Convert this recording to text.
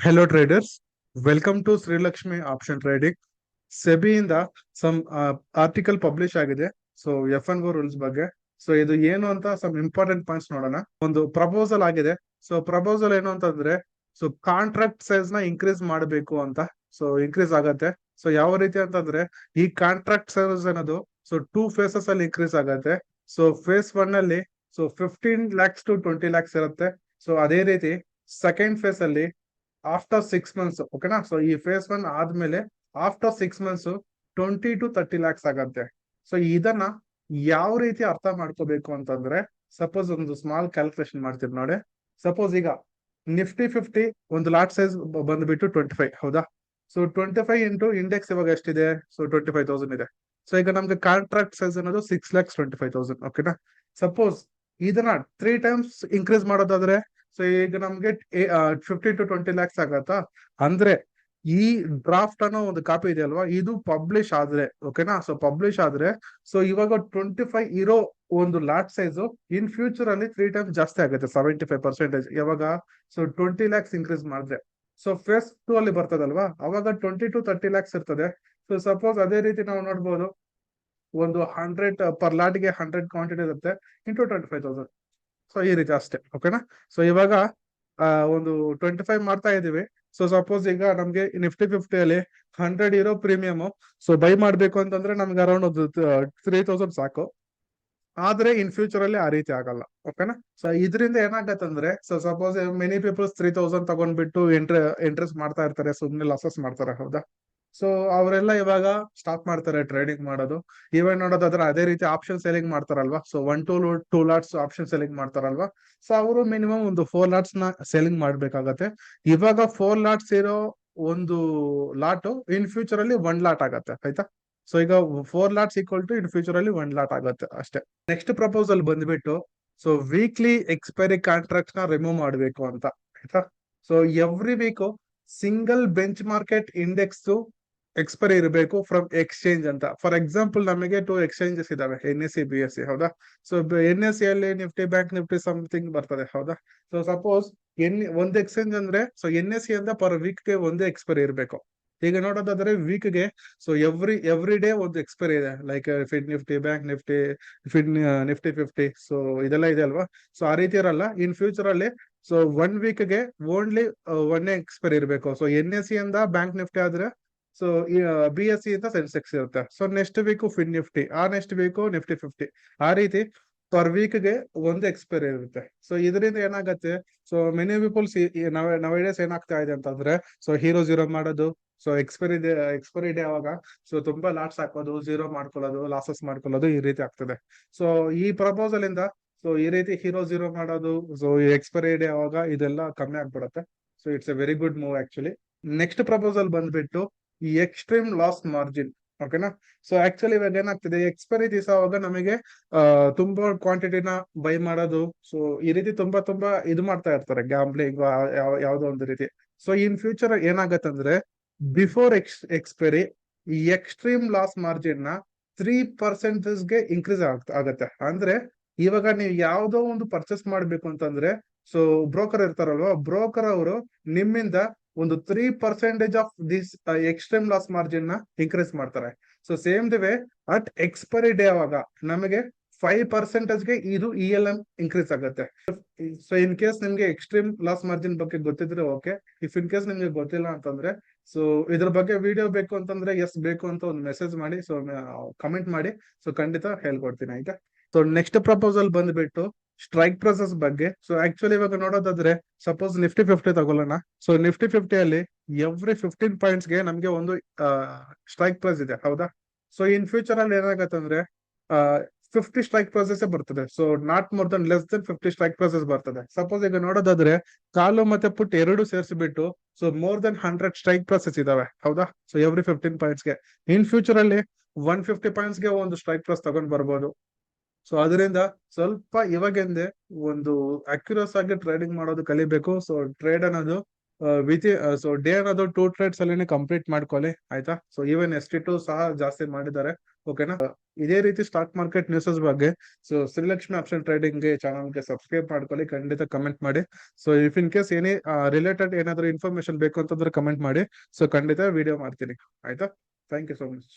Hello traders, welcome to Sri Lakshmi Option Trading. ಸೆಬಿಯಿಂದ some article publish ಆಗಿದೆ. So F&O rules ಬಗ್ಗೆ. So ಇದು ಏನು ಅಂತ ಸಮ್ ಇಂಪಾರ್ಟೆಂಟ್ ಪಾಯಿಂಟ್ಸ್ ನೋಡೋಣ. ಒಂದು ಪ್ರಪೋಸಲ್ ಆಗಿದೆ. ಸೊ ಪ್ರಪೋಸಲ್ ಏನು ಅಂತಂದ್ರೆ, ಸೊ ಕಾಂಟ್ರಾಕ್ಟ್ ಸೈಜ್ ನ ಇನ್ಕ್ರೀಸ್ ಮಾಡಬೇಕು ಅಂತ. ಸೊ ಇನ್ಕ್ರೀಸ್ ಆಗತ್ತೆ. ಸೊ ಯಾವ ರೀತಿ ಅಂತಂದ್ರೆ, ಈ ಕಾಂಟ್ರಾಕ್ಟ್ ಸೈಜ್ ಅನ್ನೋದು ಸೊ 2 ಫೇಸಸ್ ಅಲ್ಲಿ ಇನ್ಕ್ರೀಸ್ ಆಗತ್ತೆ. ಸೊ ಫೇಸ್ 1 ಅಲ್ಲಿ ಸೊ 15 lakhs to 20 lakhs ಇರುತ್ತೆ. ಸೊ ಅದೇ ರೀತಿ ಸೆಕೆಂಡ್ ಫೇಸ್ ಅಲ್ಲಿ ಆಫ್ಟರ್ 6 months, ಓಕೆನಾ. ಸೊ ಈ ಫೇಸ್ 1 ಆದ್ಮೇಲೆ ಆಫ್ಟರ್ 6 months 20 to 30 lakhs ಆಗತ್ತೆ. ಸೊ ಇದನ್ನ ಯಾವ ರೀತಿ ಅರ್ಥ ಮಾಡ್ಕೋಬೇಕು ಅಂತಂದ್ರೆ, ಸಪೋಸ್ ಒಂದು ಸ್ಮಾಲ್ ಕ್ಯಾಲ್ಕುಲೇಷನ್ ಮಾಡ್ತೀವಿ ನೋಡಿ. ಸಪೋಸ್ ಈಗ ನಿಫ್ಟಿ 50 ಒಂದು ಲಾಟ್ ಸೈಜ್ ಬಂದ್ಬಿಟ್ಟು 25, ಹೌದಾ. ಸೊ 25 ಇಂಟು ಇಂಡೆಕ್ಸ್ ಇವಾಗ ಎಷ್ಟಿದೆ, ಸೊ 25,000 ಇದೆ. ಸೊ ಈಗ ನಮ್ಗೆ ಕಾಂಟ್ರಾಕ್ಟ್ ಸೈಜ್ ಅನ್ನೋದು 6,25,000, ಓಕೆನಾ. ಸಪೋಸ್ ಇದನ್ನ 3 times ಇನ್ಕ್ರೀಸ್ ಮಾಡೋದಾದ್ರೆ, ಸೊ ಈಗ ನಮ್ಗೆ 15 to 20 lakhs ಆಗತ್ತಾ. ಅಂದ್ರೆ ಈ ಡ್ರಾಫ್ಟ್ ಅನ್ನೋ ಒಂದು ಕಾಪಿ ಇದೆ ಅಲ್ವಾ, ಇದು ಪಬ್ಲಿಷ್ ಆದ್ರೆ, ಓಕೆನಾ. ಸೊ ಪಬ್ಲಿಷ್ ಆದ್ರೆ, ಸೊ ಇವಾಗ 25 ಇರೋ ಒಂದು ಲಾಟ್ ಸೈಜ್ ಇನ್ ಫ್ಯೂಚರ್ ಅಲ್ಲಿ 3 times ಜಾಸ್ತಿ ಆಗುತ್ತೆ, 75%. ಯಾವಾಗ, ಸೊ 20 lakhs ಇನ್ಕ್ರೀಸ್ ಮಾಡಿದ್ರೆ. ಸೊ ಫೇಸ್ 2 ಅಲ್ಲಿ ಬರ್ತದಲ್ವಾ, ಅವಾಗ 20 to 30 lakhs ಇರ್ತದೆ. ಸೊ ಸಪೋಸ್ ಅದೇ ರೀತಿ ನಾವು ನೋಡ್ಬೋದು, ಒಂದು 100 ಪರ್ ಲಾಟ್ಗೆ 100 ಕ್ವಾಂಟಿಟಿ ಇರುತ್ತೆ, ಇಂಟು 25,000. ಸೊ ಈ ರೀತಿ ಅಷ್ಟೇ, ಓಕೆನಾ. ಸೊ ಇವಾಗ ಒಂದು 25 ಮಾಡ್ತಾ ಇದೀವಿ. ಸೊ ಸಪೋಸ್ ಈಗ ನಮ್ಗೆ ನಿಫ್ಟಿ 50 ಅಲ್ಲಿ 100 ಇರೋ ಪ್ರೀಮಿಯಮ್ ಸೊ ಬೈ ಮಾಡ್ಬೇಕು ಅಂತಂದ್ರೆ ನಮ್ಗೆ ಅರೌಂಡ್ ಒಂದು 3,000 ಸಾಕು. ಆದ್ರೆ ಇನ್ ಫ್ಯೂಚರ್ ಅಲ್ಲಿ ಆ ರೀತಿ ಆಗಲ್ಲ, ಓಕೆನಾ. ಸೊ ಇದರಿಂದ ಏನಾಗತ್ತಂದ್ರೆ, ಸೊ ಸಪೋಸ್ ಮೆನಿ ಪೀಪಲ್ಸ್ 3,000 ತಗೊಂಡ್ಬಿಟ್ಟು ಇಂಟ್ರೆಸ್ಟ್ ಮಾಡ್ತಾ ಇರ್ತಾರೆ, ಸುಮ್ನೆ ಲಾಸಸ್ ಮಾಡ್ತಾರೆ, ಹೌದಾ. ಸೊ ಅವರೆಲ್ಲ ಇವಾಗ ಸ್ಟಾಪ್ ಮಾಡ್ತಾರೆ ಟ್ರೇಡಿಂಗ್ ಮಾಡೋದು. ಈವನ್ ನೋಡೋದಾದ್ರೆ ಅದೇ ರೀತಿ ಆಪ್ಷನ್ ಸೆಲ್ಲಿಂಗ್ ಮಾಡ್ತಾರಲ್ವಾ, so 1 to 2 lots option selling ಮಾಡ್ತಾರಲ್ವಾ. ಸೊ ಅವರು ಮಿನಿಮಮ್ ಒಂದು 4 lots ನ ಸೆಲ್ಲಿಂಗ್ ಮಾಡ್ಬೇಕಾಗತ್ತೆ. ಇವಾಗ 4 lots ಇರೋ ಒಂದು ಲಾಟ್ ಇನ್ ಫ್ಯೂಚರ್ ಅಲ್ಲಿ 1 lot ಆಗತ್ತೆ, ಆಯ್ತಾ. ಸೊ ಈಗ 4 lots equal to in future ಅಲ್ಲಿ 1 lot ಆಗತ್ತೆ ಅಷ್ಟೇ. ನೆಕ್ಸ್ಟ್ ಪ್ರಪೋಸಲ್ ಬಂದ್ಬಿಟ್ಟು, ಸೊ ವೀಕ್ಲಿ ಎಕ್ಸ್ಪೈರಿ ಕಾಂಟ್ರಾಕ್ಟ್ ನ ರಿಮೂವ್ ಮಾಡಬೇಕು ಅಂತ, ಆಯ್ತಾ. So every week single benchmark index expiry ಇರಬೇಕು ಫ್ರಮ್ ಎಕ್ಸ್ಚೇಂಜ್ ಅಂತ. ಫಾರ್ ಎಕ್ಸಾಂಪಲ್ ನಮಗೆ 2 exchanges ಇದಾವೆ, NSE BSE, ಹೌದಾ. ಸೊ NSE ಅಲ್ಲಿ ಬ್ಯಾಂಕ್ ನಿಫ್ಟಿ ಸಮಥಿಂಗ್ ಬರ್ತದೆ, ಹೌದಾ. ಸೊ ಸಪೋಸ್ ಒಂದು ಎಕ್ಸ್ಚೇಂಜ್ ಅಂದ್ರೆ, ಸೊ NSE ಅಂತ ಪರ್ ವೀಕ್ ಗೆ ಒಂದೇ ಎಕ್ಸ್ಪೈರಿ ಇರಬೇಕು. ಈಗ ನೋಡೋದಾದ್ರೆ ವೀಕ್ ಗೆ ಸೊ ಎವ್ರಿ ಡೇ ಒಂದು ಎಕ್ಸ್ಪೈರಿ ಇದೆ, like fin Nifty, bank Nifty, Nifty 50. So ಇದೆಲ್ಲ ಇದೆ ಅಲ್ವಾ. ಸೊ ಆ ರೀತಿ ಇರಲ್ಲ ಇನ್ ಫ್ಯೂಚರ್ ಅಲ್ಲಿ. ಸೊ 1 week ಗೆ ಓನ್ಲಿ ಒಂದೇ ಎಕ್ಸ್ಪೈರಿ ಇರಬೇಕು. ಸೊ NSE ಇಂದ ಬ್ಯಾಂಕ್ ನಿಫ್ಟಿ ಆದ್ರೆ, ಸೊ BSE ಇಂದ ಸೆನ್ಸೆಕ್ಸ್ ಇರುತ್ತೆ. So next week fin Nifty, ಆ ನೆಕ್ಸ್ಟ್ ವೀಕ್ ನಿಫ್ಟಿ 50, ಆ ರೀತಿ ಪರ್ ವೀಕ್ ಗೆ ಒಂದು ಎಕ್ಸ್ಪೈರಿ ಇರುತ್ತೆ. ಸೊ ಇದರಿಂದ ಏನಾಗತ್ತೆ, ಸೊ ಮೆನಿ ಪೀಪಲ್ಸ್ ನವೇಡೇಸ್ ಏನಾಗ್ತಾ ಇದೆ ಅಂತಂದ್ರೆ, ಸೊ ಹೀರೋ ಜೀರೋ ಮಾಡೋದು, ಸೊ ಎಕ್ಸ್ಪೈರಿ ಡೇ ಅವಾಗ ಸೊ ತುಂಬಾ ಲಾಟ್ಸ್ ಹಾಕೋದು, ಜೀರೋ ಮಾಡ್ಕೊಳ್ಳೋದು, ಲಾಸಸ್ ಮಾಡ್ಕೊಳ್ಳೋದು, ಈ ರೀತಿ ಆಗ್ತದೆ. ಸೊ ಈ ಪ್ರಪೋಸಲ್ ಇಂದ ಸೊ ಈ ರೀತಿ ಹೀರೋ ಜೀರೋ ಮಾಡೋದು, ಸೊ ಎಕ್ಸ್ಪೈರಿ ಡೇ ಅವಾಗ ಇದೆಲ್ಲ ಕಮ್ಮಿ ಆಗ್ಬಿಡುತ್ತೆ. So it's A very good move actually. Next proposal ಬಂದ್ಬಿಟ್ಟು ಈ ಎಕ್ಸ್ಟ್ರೀಮ್ ಲಾಸ್ ಮಾರ್ಜಿನ್, ಓಕೆನಾ. ಸೊ ಆಕ್ಚುಲಿ ಇವಾಗ ಏನಾಗ್ತಿದೆ, ಎಕ್ಸ್ಪೈರಿ ದಿವಸ ಅವಾಗ ನಮಗೆ ತುಂಬಾ ಕ್ವಾಂಟಿಟಿನ ಬೈ ಮಾಡೋದು, ಸೊ ಈ ರೀತಿ ತುಂಬಾ ಇದು ಮಾಡ್ತಾ ಇರ್ತಾರೆ, ಗ್ಯಾಂಬ್ಲಿಂಗ್ ಯಾವ್ದೋ ಒಂದು ರೀತಿ. ಸೊ ಇನ್ ಫ್ಯೂಚರ್ ಏನಾಗತ್ತಂದ್ರೆ, ಬಿಫೋರ್ ಎಕ್ಸ್ಪೈರಿ ಈ ಎಕ್ಸ್ಟ್ರೀಮ್ ಲಾಸ್ ಮಾರ್ಜಿನ್ ನ 3% ಗೆ ಇನ್ಕ್ರೀಸ್ ಆಗತ್ತೆ. ಅಂದ್ರೆ ಇವಾಗ ನೀವು ಯಾವ್ದೋ ಒಂದು ಪರ್ಚೇಸ್ ಮಾಡ್ಬೇಕು ಅಂತಂದ್ರೆ, ಸೊ ಬ್ರೋಕರ್ ಇರ್ತಾರಲ್ವಾ, ಬ್ರೋಕರ್ ಅವರು ನಿಮ್ಮಿಂದ ಒಂದು 3% of this extreme loss margin ನ ಇನ್ಕ್ರೀಸ್ ಮಾಡ್ತಾರೆ. So same the way at expiry day ಅವಾಗ ನಮಗೆ 5% ಗೆ ಇದು ELM ಇನ್ಕ್ರೀಸ್ ಆಗುತ್ತೆ. ಸೊ ಇನ್ ಕೇಸ್ ನಿಮ್ಗೆ ಎಕ್ಸ್ಟ್ರೀಮ್ ಲಾಸ್ ಮಾರ್ಜಿನ್ ಬಗ್ಗೆ ಗೊತ್ತಿದ್ರೆ ಓಕೆ. ಇಫ್ ಇನ್ ಕೇಸ್ ನಿಮ್ಗೆ ಗೊತ್ತಿಲ್ಲ ಅಂತಂದ್ರೆ, ಸೊ ಇದ್ರ ಬಗ್ಗೆ ವಿಡಿಯೋ ಬೇಕು ಅಂತಂದ್ರೆ ಎಸ್ ಬೇಕು ಅಂತ ಒಂದು ಮೆಸೇಜ್ ಮಾಡಿ, ಸೊ ಕಮೆಂಟ್ ಮಾಡಿ, ಸೊ ಖಂಡಿತ ಹೇಳ್ಕೊಡ್ತೀನಿ, ಆಯ್ತಾ. ಸೊ ನೆಕ್ಸ್ಟ್ ಪ್ರಪೋಸಲ್ ಬಂದ್ಬಿಟ್ಟು ಸ್ಟ್ರೈಕ್ ಪ್ರೈಸಸ್ ಬಗ್ಗೆ. ಸೊ ಆಕ್ಚುಲಿ ಇವಾಗ ನೋಡೋದಾದ್ರೆ, ಸಪೋಸ್ ನಿಫ್ಟಿ 50 ತಗೊಳ್ಳೋಣ. ಸೊ ನಿಫ್ಟಿ 50 ಅಲ್ಲಿ ಎವ್ರಿ 15 points ಗೆ ನಮ್ಗೆ ಒಂದು ಸ್ಟ್ರೈಕ್ ಪ್ರೈಸ್ ಇದೆ, ಹೌದಾ. ಸೊ ಇನ್ ಫ್ಯೂಚರ್ ಅಲ್ಲಿ ಏನಾಗತ್ತಂದ್ರೆ 50 ಸ್ಟ್ರೈಕ್ ಪ್ರೈಸಸ್ ಬರ್ತದೆ. So not more than less than 50 strike prices ಬರ್ತದೆ. ಸಪೋಸ್ ಈಗ ನೋಡೋದಾದ್ರೆ ಕಾಲು ಮತ್ತೆ ಪುಟ್ ಎರಡು ಸೇರಿಸಿಬಿಟ್ಟು so more than 100 strike prices ಇದಾವೆ, ಹೌದಾ. ಸೊ ಎವ್ರಿ 15 points ಗೆ ಇನ್ ಫ್ಯೂಚರ್ ಅಲ್ಲಿ 150 points ಗೆ ಒಂದು ಸ್ಟ್ರೈಕ್ ಪ್ರೈಸ್ ತಗೊಂಡ್ ಬರ್ಬೋದು. ಸೊ ಅದರಿಂದ ಸ್ವಲ್ಪ ಇವಾಗಿಂದ ಒಂದು ಅಕ್ಯುರಸ್ ಆಗಿ ಟ್ರೇಡಿಂಗ್ ಮಾಡೋದು ಕಲಿಬೇಕು. ಸೊ ಟ್ರೇಡ್ ಅನ್ನೋದು ವಿತ್ ಸೊ ಡೇ ಅನ್ನೋದು 2 ಟ್ರೇಡ್ಸ್ ಅಲ್ಲಿನೇ ಕಂಪ್ಲೀಟ್ ಮಾಡ್ಕೊಳ್ಳಿ ಆಯ್ತಾ. ಸೊ ಈವನ್ ST2 ಸಹ ಜಾಸ್ತಿ ಮಾಡಿದ್ದಾರೆ. ಓಕೆನಾ. ಇದೇ ರೀತಿ ಸ್ಟಾಕ್ ಮಾರ್ಕೆಟ್ ನ್ಯೂಸಸ್ ಬಗ್ಗೆ ಸೊ ಶ್ರೀಲಕ್ಷ್ಮಿ ಆಪ್ಷನ್ ಟ್ರೇಡಿಂಗ್ ಗೆ ಚಾನಲ್ಗೆ ಸಬ್ಸ್ಕ್ರೈಬ್ ಮಾಡ್ಕೊಳ್ಳಿ, ಖಂಡಿತ ಕಮೆಂಟ್ ಮಾಡಿ. ಸೊ ಇಫ್ ಇನ್ ಕೇಸ್ ಏನೇ ರಿಲೇಟೆಡ್ ಏನಾದ್ರು ಇನ್ಫಾರ್ಮೇಶನ್ ಬೇಕು ಅಂತಂದ್ರೆ ಕಮೆಂಟ್ ಮಾಡಿ. ಸೊ ಖಂಡಿತ ವಿಡಿಯೋ ಮಾಡ್ತೀನಿ ಆಯ್ತಾ. Thank you so much.